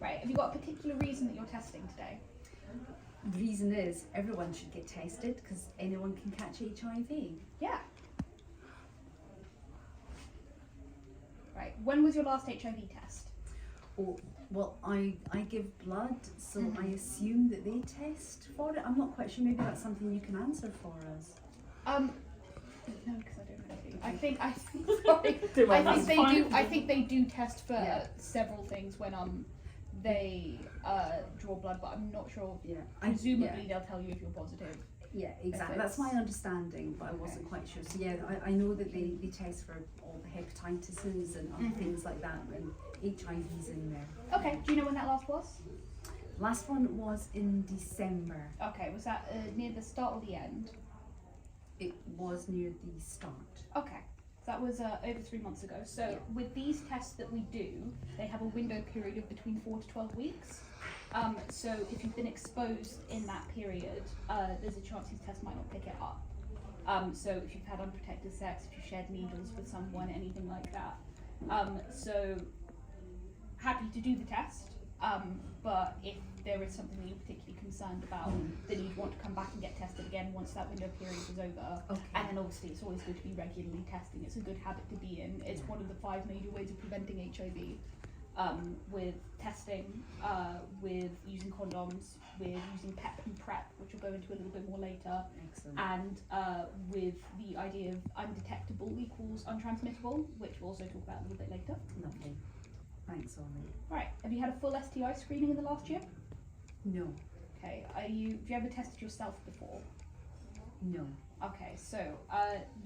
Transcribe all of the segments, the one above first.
Right, have you got a particular reason that you're testing today? The reason is everyone should get tested because anyone can catch HIV. Yeah. Right, when was your last HIV test? Oh, well, I give blood, so I assume that they test for it. I'm not quite sure. Maybe that's something you can answer for us. No, because I don't know anything. I think they do test for several things when they draw blood, but I'm not sure. Yeah. Presumably they'll tell you if you're positive. Yeah, exactly. That's my understanding, but I wasn't quite sure. So yeah, I know that they test for all the hepatitises and other things like that, and HIV's in there. Okay, do you know when that last was? Last one was in December. Okay, was that near the start or the end? It was near the start. Okay, so that was over 3 months ago. So with these tests that we do, they have a window period of between 4 to 12 weeks. So if you've been exposed in that period, there's a chance these tests might not pick it up. So if you've had unprotected sex, if you shared needles with someone, anything like that. So happy to do the test, but if there is something that you're particularly concerned about, then you'd want to come back and get tested again once that window period is over. Okay. And then obviously it's always good to be regularly testing. It's a good habit to be in. It's one of the 5 major ways of preventing HIV. With testing, with using condoms, with using PEP and PrEP, which we'll go into a little bit more later. Excellent. And with the idea of undetectable equals untransmittable, which we'll also talk about a little bit later. Lovely. Thanks, Ollie. Right, have you had a full STI screening in the last year? No. Okay, have you ever tested yourself before? No. Okay, so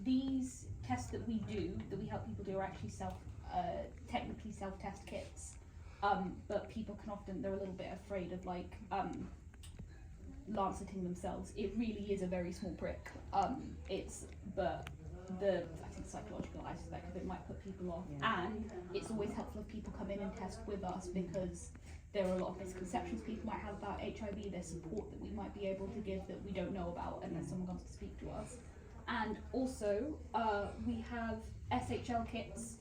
these tests that we help people do are actually technically self-test kits, but people can often, they're a little bit afraid of lanceting themselves. It really is a very small prick. I think psychological aspect of it might put people off, and it's always helpful if people come in and test with us because there are a lot of misconceptions people might have about HIV. There's support that we might be able to give that we don't know about unless someone comes to speak to us. And also, we have SHL kits.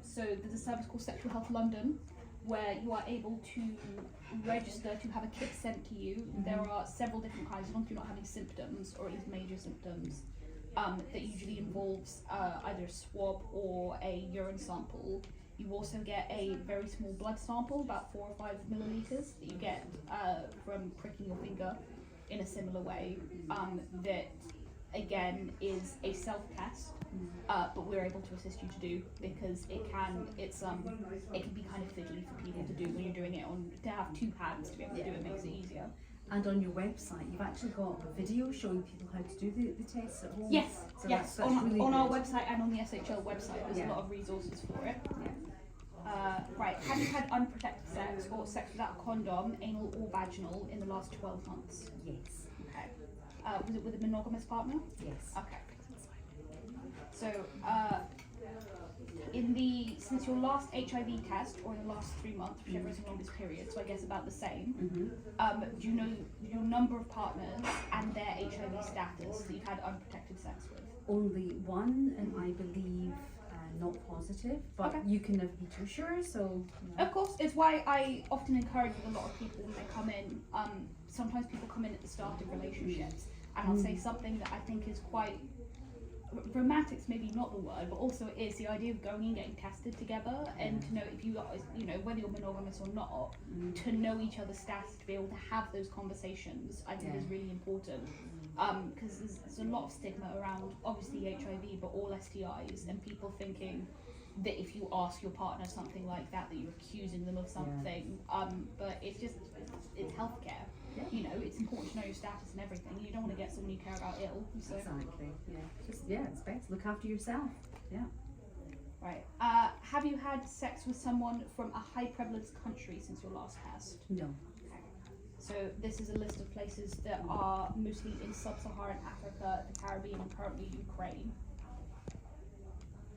So there's a service called Sexual Health London where you are able to register to have a kit sent to you. There are several different kinds, as long as you're not having symptoms, or at least major symptoms, that usually involves either a swab or a urine sample. You also get a very small blood sample, about 4 or 5 millilitres, that you get from pricking your finger in a similar way, that again is a self-test, but we're able to assist you to do because it can be kind of fiddly for people to do when you're doing it to have 2 hands to be able to do it makes it easier. And on your website, you've actually got a video showing people how to do the tests at home. Yes, so yes. That's really on our good. website and on the SHL website, there's a lot of resources for it. Right, have you had unprotected sex or sex without a condom, anal or vaginal, in the last 12 months? Yes. Okay. Was it with a monogamous partner? Yes. Okay. So, since your last HIV test, or in the last 3 months, whichever is the longest period, so I guess about the same, do you know your number of partners and their HIV status that you've had unprotected sex with? Only one, and I believe not positive, but you can never be too sure, so... Of course, it's why I often encourage with a lot of people when they come in, sometimes people come in at the start of relationships, and I'll say something that I think is quite... romantic's maybe not the word, but also it is the idea of going and getting tested together, and to know if you know, whether you're monogamous or not, to know each other's status, to be able to have those conversations, I think is really important. Because there's a lot of stigma around, obviously HIV, but all STIs, and people thinking that if you ask your partner something like that, that you're accusing them of something. But it's healthcare. Yeah. You know, it's important to know your status and everything. You don't want to get someone you care about ill. So. Exactly. Yeah. It's best. Look after yourself. Yeah. Right. Have you had sex with someone from a high prevalence country since your last test? No. Okay. So this is a list of places that are mostly in sub-Saharan Africa, the Caribbean, and currently Ukraine.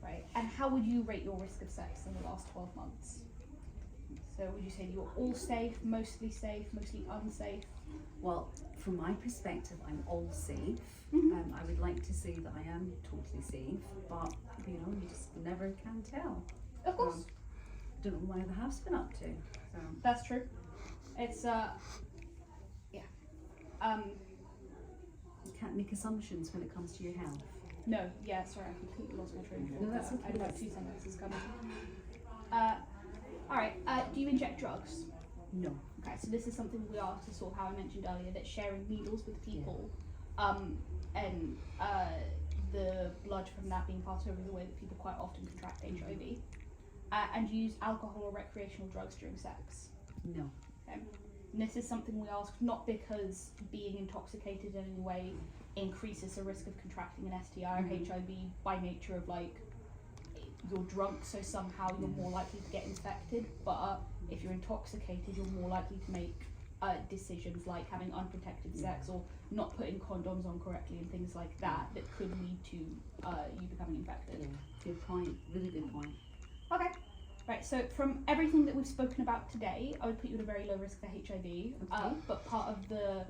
Right. And how would you rate your risk of sex in the last 12 months? So would you say you're all safe, mostly unsafe? Well, from my perspective, I'm all safe. I would like to say that I am totally safe, but you just never can tell. Of course. don't know what the Habs been up to. So That's true. It's you can't make assumptions when it comes to your health. no, yeah, sorry, I completely lost my train of thought. No, that's there. I had okay. about 2 sentences coming. Alright, do you inject drugs? No. Okay, so this is something we asked, to sort of how I mentioned earlier, that sharing needles with people, and the blood from that being passed over the way that people quite often contract HIV, and use alcohol or recreational drugs during sex. No. Okay. And this is something we ask not because being intoxicated in any way increases the risk of contracting an STI or HIV by nature of like you're drunk, so somehow you're more likely to get infected, but if you're intoxicated you're more likely to make decisions like having unprotected sex or not putting condoms on correctly and things like that that could lead to you becoming infected. Yeah. Good point. Really good point. Okay. Right, so from everything that we've spoken about today, I would put you at a very low risk for HIV, but part of the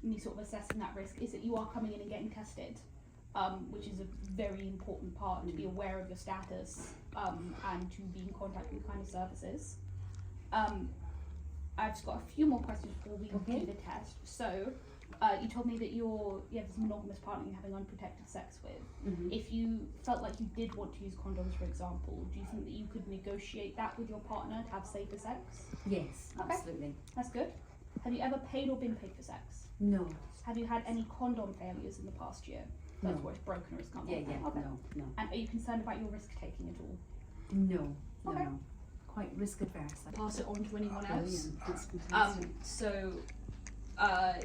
me sort of assessing that risk is that you are coming in and getting tested, which is a very important part to be aware of your status and to be in contact with kind of services. I've just got a few more questions before we do the test. So, you told me that you have this monogamous partner you're having unprotected sex with. If you felt like you did want to use condoms, for example, do you think that you could negotiate that with your partner to have safer sex? Yes, Okay. absolutely. That's good. Have you ever paid or been paid for sex? No. Have you had any condom failures in the past year? That's where it's broken or it's come off. Okay. No. And are you concerned about your risk taking at all? No. Okay. No. Quite risk adverse. Pass it on to anyone else. Brilliant. That's fantastic. So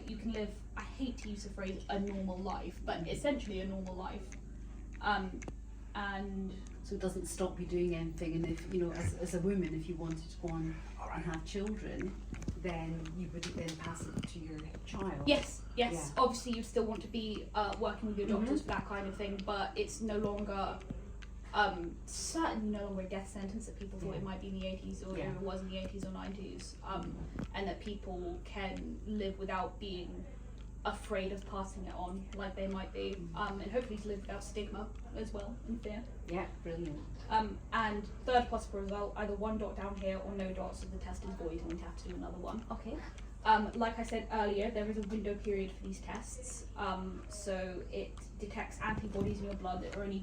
you can live, I hate to use the phrase a normal life, but essentially a normal life. And So it doesn't stop you doing anything, and if you know, as a woman, if you wanted to go on and have children, then you would then pass it to your child. yes, Yeah. obviously you still want to be working with your doctors for that kind of thing, but it's no longer, certainly no longer a death sentence that people thought it might be in the 80s or it was in the 80s or 90s, and that people can live without being afraid of passing it on like they might be, and hopefully to live without stigma as well and fear. Yeah, brilliant. And third possible result, either 1 dot down here or no dots, so the test is void and we have to do another one. Okay. Like I said earlier, there is a window period for these tests, so it detects antibodies in your blood that are only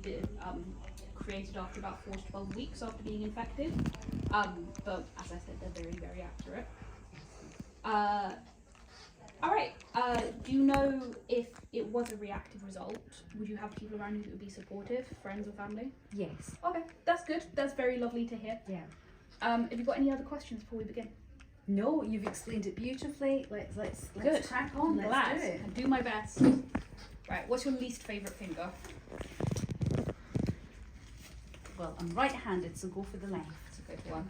created after about 4 to 12 weeks after being infected, but as I said, they're very, very accurate. Alright, do you know if it was a reactive result, would you have people around you that would be supportive, friends or family? Yes. Okay, that's good, that's very lovely to hear. Yeah. Have you got any other questions before we begin? No, you've explained it beautifully. Let's Good. crack on. Let's Glad. do it. I'll do my best. Right, what's your least favourite finger? Well, I'm right-handed, so go for the left. Okay, one.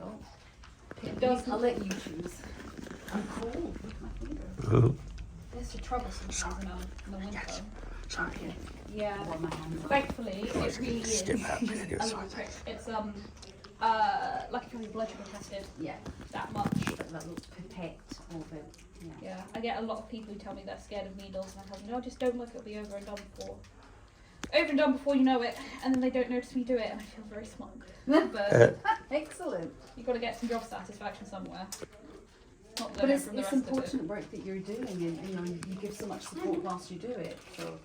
It does. I'll let you choose. I'm cold. Look at my finger. It's the trouble sometimes in the winter. Sorry. Yeah. I want my hands up. Thankfully, it really is a little trick. It's like if your blood sugar tested Yeah. that much. That little pipette of it. Yeah. Yeah, I get a lot of people who tell me they're scared of needles, and I tell them, no, just don't look, it'll be over and done before. Over and done before you know it, and then they don't notice me do it, and I feel very smug. But Excellent. you've got to get some job satisfaction somewhere. Not But it's from the rest of it. important work that you're doing, and you know you give so much support whilst you do it. So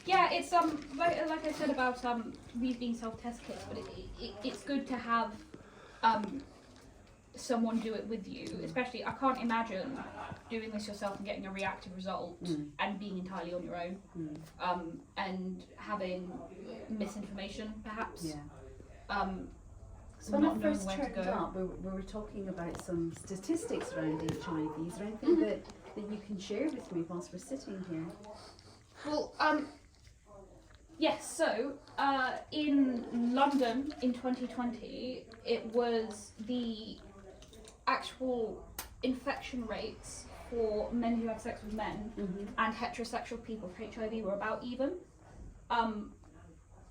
Yeah, it's like I said about these being self-test kits, but it's good to have someone do it with you. Especially, I can't imagine doing this yourself and getting a reactive result and being entirely on your own, and having misinformation perhaps. yeah. So when not I knowing first where to turned go. up, we were talking about some statistics around HIV. Is there anything that you can share with me whilst we're sitting here? Well, yes, so in London in 2020, it was the actual infection rates for men who have sex with men and heterosexual people with HIV were about even.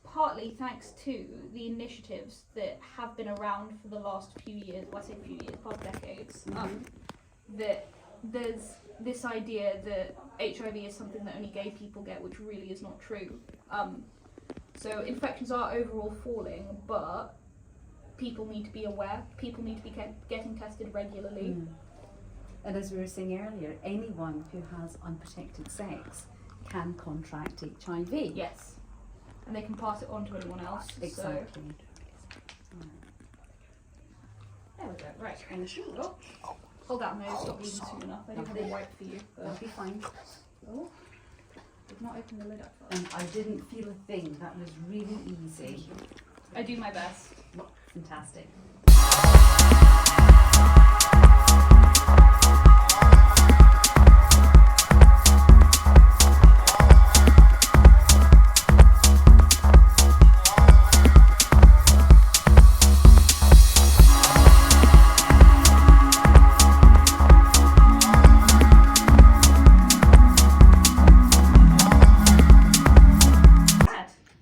Partly thanks to the initiatives that have been around for the last few years, well I say few years, past decades, that there's this idea that HIV is something that only gay people get, which really is not true. So infections are overall falling, but people need to be aware. People need to be getting tested regularly. And as we were saying earlier, anyone who has unprotected sex can contract HIV. Yes, and they can pass it on to anyone else. Exactly. So. There we go. Right. Oh. Hold that nose. Stop bleeding soon enough. I do have a wipe for you. That'll be fine. Oh. Did not open the lid up first. And I didn't feel a thing. That was really easy. I do my best. Fantastic.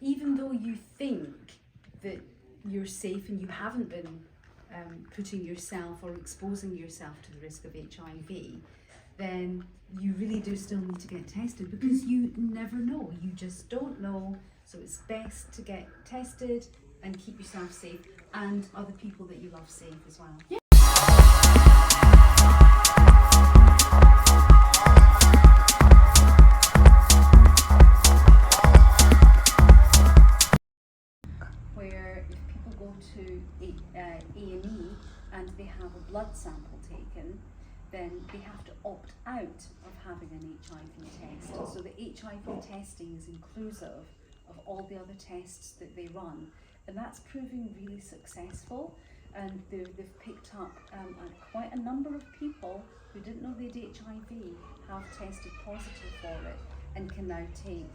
Even though you think that you're safe and you haven't been putting yourself or exposing yourself to the risk of HIV, then you really do still need to get tested, because you never know. You just don't know. So it's best to get tested and keep yourself safe and other people that you love safe as well. Yeah. Where if people go to A&E and they have a blood sample taken, then they have to opt out of having an HIV test. So the HIV testing is inclusive of all the other tests that they run, and that's proving really successful. And they've picked up quite a number of people who didn't know they had HIV have tested positive for it and can now take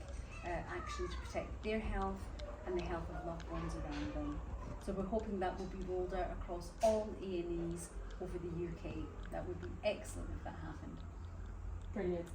action to protect their health and the health of loved ones around them. So we're hoping that will be rolled out across all A&Es over the UK. That would be excellent if that happened. Brilliant.